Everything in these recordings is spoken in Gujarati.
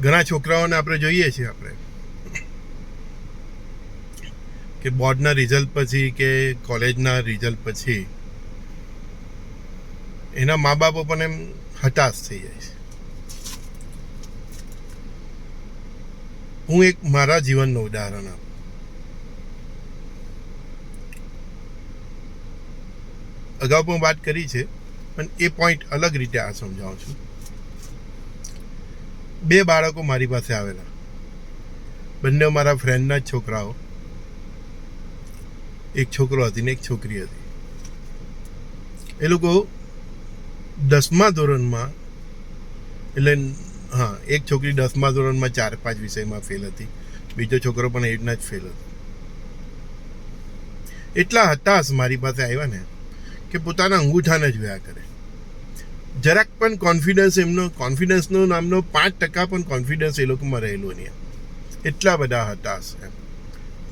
ઘણા છોકરાઓને આપણે જોઈએ છીએ આપણે કે બોર્ડના રિઝલ્ટ પછી કે કોલેજના રિઝલ્ટ પછી એના મા બાપો પણ એમ હતાશ થઈ જાય છે. હું એક મારા જીવનનું ઉદાહરણ આપું. અગાઉ પણ વાત કરી છે, પણ એ પોઈન્ટ અલગ રીતે આ સમજાવું છું. 2 બાળકો મારી પાસે આવેલા, બંને મારા ફ્રેન્ડના જ છોકરાઓ. એક છોકરો હતી ને એક છોકરી હતી. એ લોકો 10મા ધોરણમાં, એટલે હા, એક છોકરી 10મા ધોરણમાં 4-5 વિષયમાં ફેલ હતી, બીજો છોકરો પણ એ રીતના જ ફેલ હતો. એટલા હતાશ મારી પાસે આવ્યા ને કે પોતાના અંગૂઠાને જોયા કરે. જરાક પણ કોન્ફિડન્સનો નામનો 5% પણ કોન્ફિડન્સ એ લોકોમાં રહેલો નહીં. એટલા બધા હતાશ એમ,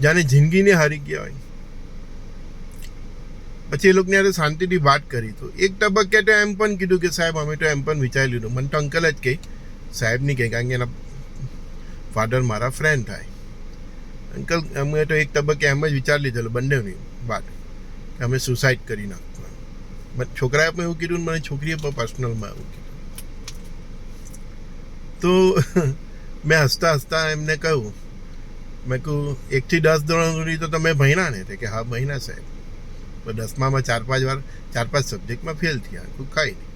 જાણે જિંદગીને હારી ગયા હોય. પછી એ લોકોને યારે શાંતિથી વાત કરી તો એક તબક્કે તો એમ પણ કીધું કે સાહેબ અમે તો એમ પણ વિચારી લીધું. મને તો અંકલ જ કહે, સાહેબ નહીં કહે, કારણ કે એના ફાધર મારા ફ્રેન્ડ થાય. અંકલ અમે તો એક તબક્કે એમ જ વિચારી લીધેલું બંનેની વાત કે અમે સુસાઇડ કરી નાખવાનું. છોકરાએ પણ એવું કીધું, મને છોકરીએ પણ પર્સનલમાં એવું કીધું. તો મેં હસતા એમને કહ્યું, મેં કહું 1 થી 10 ધોરણ સુધી તો તમે ભણ્યા ને? કે હા ભણ્યા સાહેબ. પણ 10મામાં 4-5 સબ્જેક્ટમાં ફેલ થયા, કોઈ કાંઈ નહીં.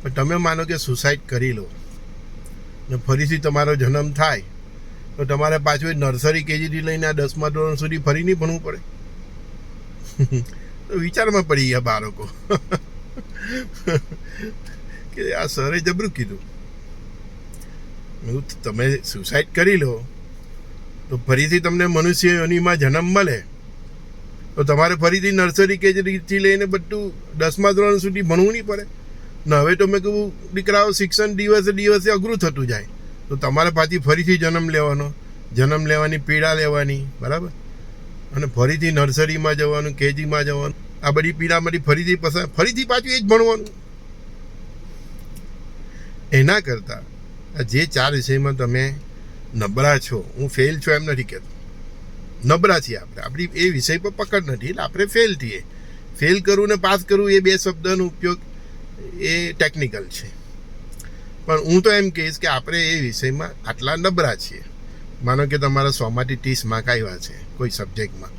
પણ તમે માનો કે સુસાઇડ કરી લો ને ફરીથી તમારો જન્મ થાય તો તમારે પાછું નર્સરી કેજીથી લઈને આ 10મા ધોરણ સુધી ફરી નહીં ભણવું પડે? તો વિચારમાં પડી ગયા બાળકો કે આ સરે જબરું કીધું. તમે સુસાઇડ કરી લો તો ફરીથી તમને મનુષ્ય યોનિમાં જન્મ મળે તો તમારે ફરીથી નર્સરી કેજીથી લઈને બધું 10મા ધોરણ સુધી ભણવું નહીં પડે ને? હવે તો મેં કહું દીકરાઓ શિક્ષણ દિવસે અઘરું થતું જાય તો તમારે પાછી ફરીથી જન્મ લેવાની પીડા લેવાની, બરાબર? અને ફરીથી નર્સરીમાં જવાનું, કેજીમાં જવાનું, આ બધી પીડામાંથી ફરીથી પાછું એ જ ભણવાનું. એના કરતાં આ જે 4 વિષયમાં તમે નબળા છો, હું ફેલ છું એમ નથી કહેતો, નબળા છીએ આપણે, આપણી એ વિષય પર પકડ નથી એટલે આપણે ફેલ થઈએ. ફેલ કરવું ને પાસ કરવું એ 2 શબ્દનો ઉપયોગ એ ટેકનિકલ છે. પણ હું તો એમ કહીશ કે આપણે એ વિષયમાં આટલા નબળા છીએ. માનો કે તમારા 100માંથી 30 માર્ક આવ્યા છે કોઈ સબ્જેક્ટમાં,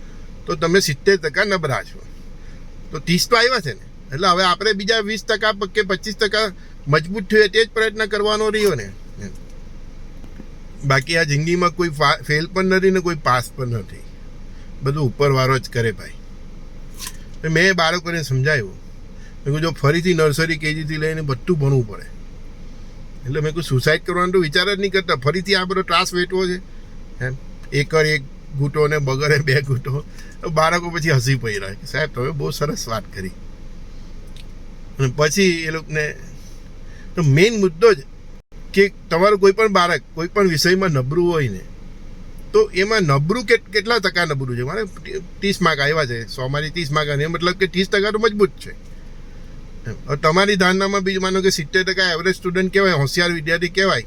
તો તમે 70% નબળા છો. તો 30 તો આવ્યા છે ને, એટલે હવે આપણે બીજા 20% કે 25% મજબૂત થયો તે જ પ્રયત્ન કરવાનો રહ્યો ને. બાકી આ જિંદગીમાં કોઈ ફેલ પણ નથી ને કોઈ પાસ પણ નથી, બધું ઉપરવાળો જ કરે ભાઈ. મેં બાળકોને સમજાવ્યું, મેં કહું જો ફરીથી નર્સરી કેજીથી લઈને બધું ભણવું પડે એટલે મેં કહું સુસાઇડ કરવાનો તો વિચાર જ નહીં કરતા, ફરીથી આ બધો ત્રાસ વેઠવો છે એમ. એકર 1 ઘૂંટો ને બગરે 2 ઘૂંટો. બાળકો પછી હસી પડ્યા કે સાહેબ તમે બહુ સરસ વાત કરી. અને પછી એ લોકોને તો મેઇન મુદ્દો જ કે તમારું કોઈ પણ બાળક કોઈ પણ વિષયમાં નબળું હોય ને તો એમાં નબળું કેટલા ટકા નબળું છે? મારે 30 માર્ક આવ્યા છે, 100માંથી 30 માર્ક આવ્યા, મતલબ કે 30% તો મજબૂત છે. તમારી ધારણામાં બીજું માનો કે 70% એવરેજ સ્ટુડન્ટ કહેવાય, હોશિયાર વિદ્યાર્થી કહેવાય,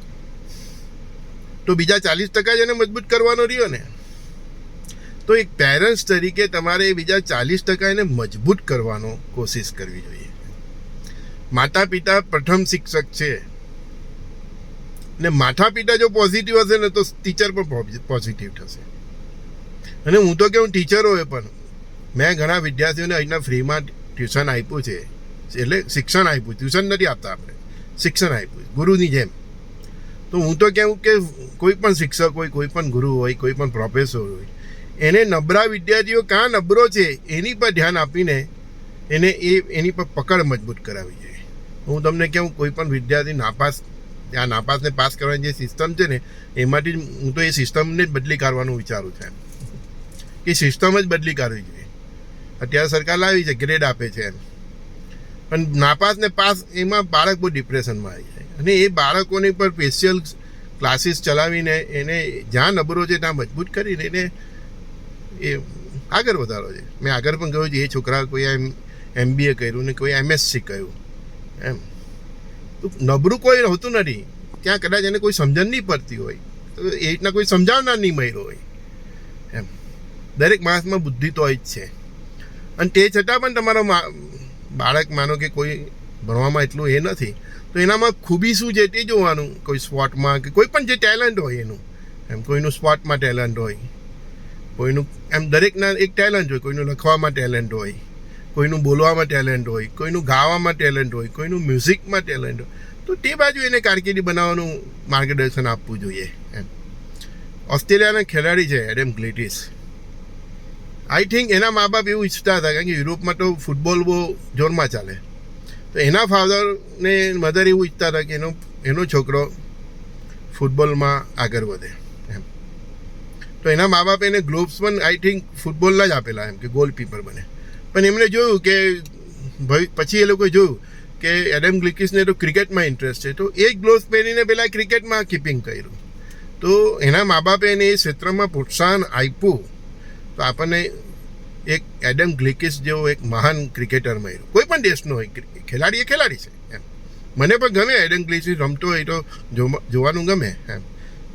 તો બીજા 40% જ એને મજબૂત કરવાનો રહ્યો ને. તો એક પેરેન્ટ્સ તરીકે તમારે બીજા 40% એને મજબૂત કરવાનો કોશિશ કરવી જોઈએ. માતા પિતા પ્રથમ શિક્ષક છે ને માતા પિતા જો પોઝિટિવ હશે ને તો ટીચર પણ પોઝિટિવ થશે. અને હું તો કહું ટીચરોએ પણ, મેં ઘણા વિદ્યાર્થીઓને અહીંના ફ્રીમાં ટ્યુશન આપ્યું છે, એટલે શિક્ષણ આપ્યું, ટ્યુશન નથી આપતા આપણે, શિક્ષણ આપ્યું ગુરુની જેમ. તો હું તો કહું કે કોઈ પણ શિક્ષક હોય, કોઈ પણ ગુરુ હોય, કોઈ પણ પ્રોફેસર હોય, એને નબળા વિદ્યાર્થીઓ ક્યાં નબળો છે એની પર ધ્યાન આપીને એની પર પકડ મજબૂત કરાવવી જોઈએ. હું તમને કહું કોઈ પણ વિદ્યાર્થી નાપાસને પાસ કરવાની જે સિસ્ટમ છે ને એમાંથી હું તો એ સિસ્ટમને જ બદલી કાઢવાનું વિચારું છું. એ સિસ્ટમ જ બદલી કાઢવી જોઈએ. અત્યારે સરકાર લાવી છે, ગ્રેડ આપે છે એમ, પણ નાપાસ ને પાસ એમાં બાળક બહુ ડિપ્રેશનમાં આવી જાય. અને એ બાળકોની પર સ્પેશિયલ ક્લાસીસ ચલાવીને એને જ્યાં નબળો છે ત્યાં મજબૂત કરીને એને એ આગળ વધારો છે. મેં આગળ પણ કહ્યું છે એ છોકરા કોઈ MBA કર્યું ને કોઈ MSc કર્યું એમ, તો નબળું કોઈ હોતું નથી. ત્યાં કદાચ એને કોઈ સમજણ નહીં પડતી હોય તો એ રીતના કોઈ સમજાવનાર નહીં મળ્યો હોય એમ. દરેક માણસમાં બુદ્ધિ તો હોય જ છે, અને તે છતાં પણ તમારો બાળક માનો કે કોઈ ભણવામાં એટલું એ નથી તો એનામાં ખૂબી શું છે તે જોવાનું. કોઈ સ્પોર્ટમાં કે કોઈ પણ જે ટેલેન્ટ હોય એનું એમ, કોઈનું સ્પોર્ટમાં ટેલેન્ટ હોય, કોઈનું એમ દરેકના એક ટેલેન્ટ હોય. કોઈનું લખવામાં ટેલેન્ટ હોય, કોઈનું બોલવામાં ટેલેન્ટ હોય, કોઈનું ગાવામાં ટેલેન્ટ હોય, કોઈનું મ્યુઝિકમાં ટેલેન્ટ હોય. તો તે બાજુ એને કારકિર્દી બનાવવાનું માર્ગદર્શન આપવું જોઈએ એમ. ઓસ્ટ્રેલિયાના ખેલાડી છે એડમ ગ્લિટિસ. આઈ થિંક એના મા બાપ એવું ઈચ્છતા હતા, કારણ કે યુરોપમાં તો ફૂટબોલ બહુ જોરમાં ચાલે, તો એના ફાધર ને મધર એવું ઈચ્છતા હતા કે એનો છોકરો ફૂટબોલમાં આગળ વધે એમ. તો એના મા બાપે એને ગ્લોવ્સ પણ આઈ થિંક ફૂટબોલના જ આપેલા એમ, કે ગોલકીપર બને. પણ એમણે જોયું કે પછી એ લોકોએ જોયું કે એડમ ગ્લિકિસને તો ક્રિકેટમાં ઇન્ટરેસ્ટ છે, તો એ જ ગ્લોવ્સ પહેરીને પહેલાં ક્રિકેટમાં કીપિંગ કર્યું. તો એના મા બાપે એને એ ક્ષેત્રમાં પ્રોત્સાહન આપ્યું, તો આપણને એક એડમ ગ્લિકિસ જેવો એક મહાન ક્રિકેટર મળ્યો. કોઈ પણ દેશનો હોય ખેલાડી, એ ખેલાડી છે એમ. મને પણ ગમે એડમ ગ્લિકિસ રમતો હોય તો જોવાનું ગમે એમ.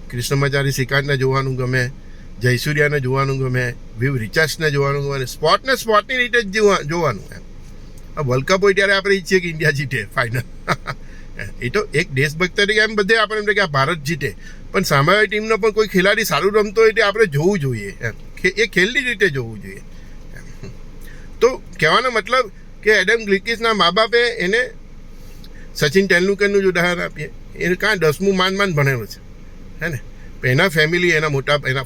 કૃષ્ણમાચારી શ્રીકાંતને જોવાનું ગમે, જયસૂર્યાને જોવાનું ગમે, વિવ રિચાર્ડ્સને જોવાનું ગમે, સ્પોર્ટની રીતે જ જોવાનું એમ. આ વર્લ્ડ કપ હોય ત્યારે આપણે ઈચ્છીએ કે ઇન્ડિયા જીતે ફાઇનલ. એ તો એક દેશભક્ત તરીકે એમ બધે આપણે એમ કે આ ભારત જીતે, પણ સામે ટીમનો પણ કોઈ ખેલાડી સારું રમતો હોય તે આપણે જોવું જોઈએ એમ. એ ખેલની રીતે જોવું જોઈએ. તો કહેવાનો મતલબ કે એડમ ગ્લિકિસના મા બાપે એને સચિન તેંડુલકરનું જ ઉદાહરણ આપીએ, એ કાં 10મું માંડ ભણેલું છે હે ને. એના ફેમિલી, એના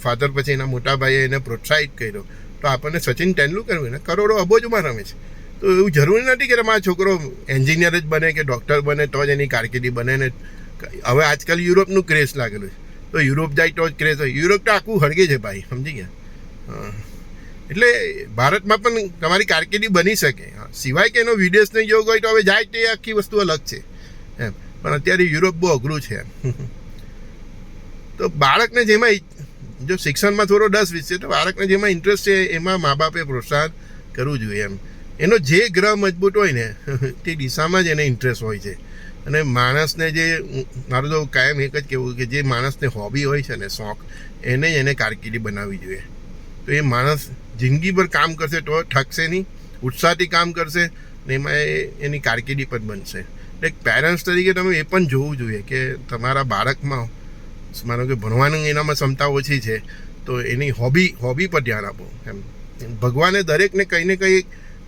ફાધર પછી એના મોટા ભાઈએ એને પ્રોત્સાહિત કર્યો. તો આપણને સચિન તેંડુલકર એને કરોડો અબોજમાં રમે છે. તો એવું જરૂરી નથી કે તમારો છોકરો એન્જિનિયર જ બને કે ડૉક્ટર બને તો જ એની કારકિર્દી બને ને. હવે આજકાલ યુરોપનું ક્રેઝ લાગેલું છે, તો યુરોપ જાય તો જ ક્રેઝ હોય. યુરોપ તો આખું હળગે છે ભાઈ, સમજી ગયા. એટલે ભારતમાં પણ તમારી કારકિર્દી બની શકે, સિવાય કે એનો વિદેશને યોગ હોય તો હવે જાય તે આખી વસ્તુ અલગ છે એમ. પણ અત્યારે યુરોપ બહુ અઘરું છે એમ. તો બાળકને જેમાં જો શિક્ષણમાં થોડો 10-20 છે, તો બાળકને જેમાં ઇન્ટરેસ્ટ છે એમાં મા બાપે પ્રોત્સાહન કરવું જોઈએ એમ. એનો જે ગ્રહ મજબૂત હોય ને તે દિશામાં જ એને ઇન્ટરેસ્ટ હોય છે. અને માણસને જે, મારું તો કાયમ એક જ કહેવું કે જે માણસને હોબી હોય છે ને, શોખ, એને કારકિર્દી બનાવવી જોઈએ. તો એ માણસ જિંદગીભર કામ કરશે તો ઠકશે નહીં, ઉત્સાહથી કામ કરશે ને એમાં એની કારકિર્દી પણ બનશે. એક પેરેન્ટ્સ તરીકે તમે એ પણ જોવું જોઈએ કે તમારા બાળકમાં માનો કે ભણવાનું એનામાં ક્ષમતા ઓછી છે તો એની હોબી પર ધ્યાન આપો એમ. ભગવાને દરેકને કંઈ ને કંઈ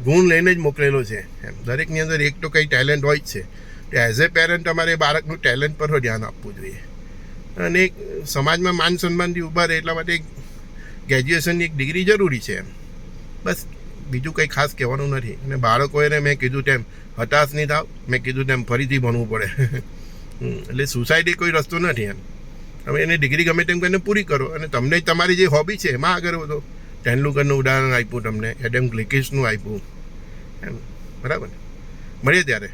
ગુણ લઈને જ મોકલેલો છે એમ. દરેકની અંદર એક તો કંઈ ટેલેન્ટ હોય જ છે. તો એઝ એ પેરેન્ટ તમારે બાળકનું ટેલેન્ટ પર ધ્યાન આપવું જોઈએ. અને એક સમાજમાં માન સન્માનથી ઊભા રહે એટલા માટે એક ગ્રેજ્યુએશનની એક ડિગ્રી જરૂરી છે એમ. બસ બીજું કંઈ ખાસ કહેવાનું નથી. અને બાળકોને મેં કીધું તેમ હતાશ નહીં થાવ, મેં કીધું તેમ ફરીથી ભણવું પડે. એટલે સુસાઇડ કોઈ રસ્તો નથી એમ. તમે એને ડિગ્રી ગમે તેમ કરીને પૂરી કરો અને તમને તમારી જે હોબી છે એમાં આગળ વધો. તેંડુલકરનું ઉદાહરણ આપ્યું તમને, એડમ ગ્લિકિસનું આપ્યું એમ, બરાબર. મળીએ ત્યારે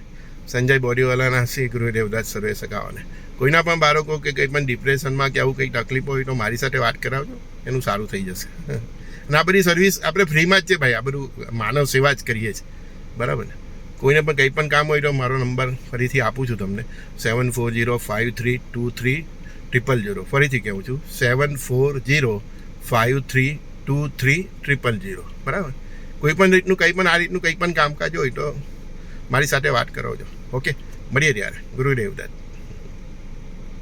સંજય બોરીવાલાના શ્રી ગુરુ દેવદાસ સર્વે સગાઓને. કોઈના પણ બાળકો કે કંઈ પણ ડિપ્રેશનમાં કે આવું કંઈક તકલીફ હોય તો મારી સાથે વાત કરાવજો, એનું સારું થઈ જશે. અને આ બધી સર્વિસ આપણે ફ્રીમાં જ છે ભાઈ, આ બધું માનવ સેવા જ કરીએ છીએ, બરાબર ને. કોઈને પણ કંઈ પણ કામ હોય તો મારો નંબર ફરીથી આપું છું તમને, 7405323000. ફરીથી કહું છું 7405323000, બરાબર. કોઈ પણ રીતનું કંઈ પણ આ રીતનું કંઈ પણ કામકાજ હોય તો મારી સાથે વાત કરાવજો. ઓકે, મળીએ ત્યારે. ગુરુદેવ દત્ત.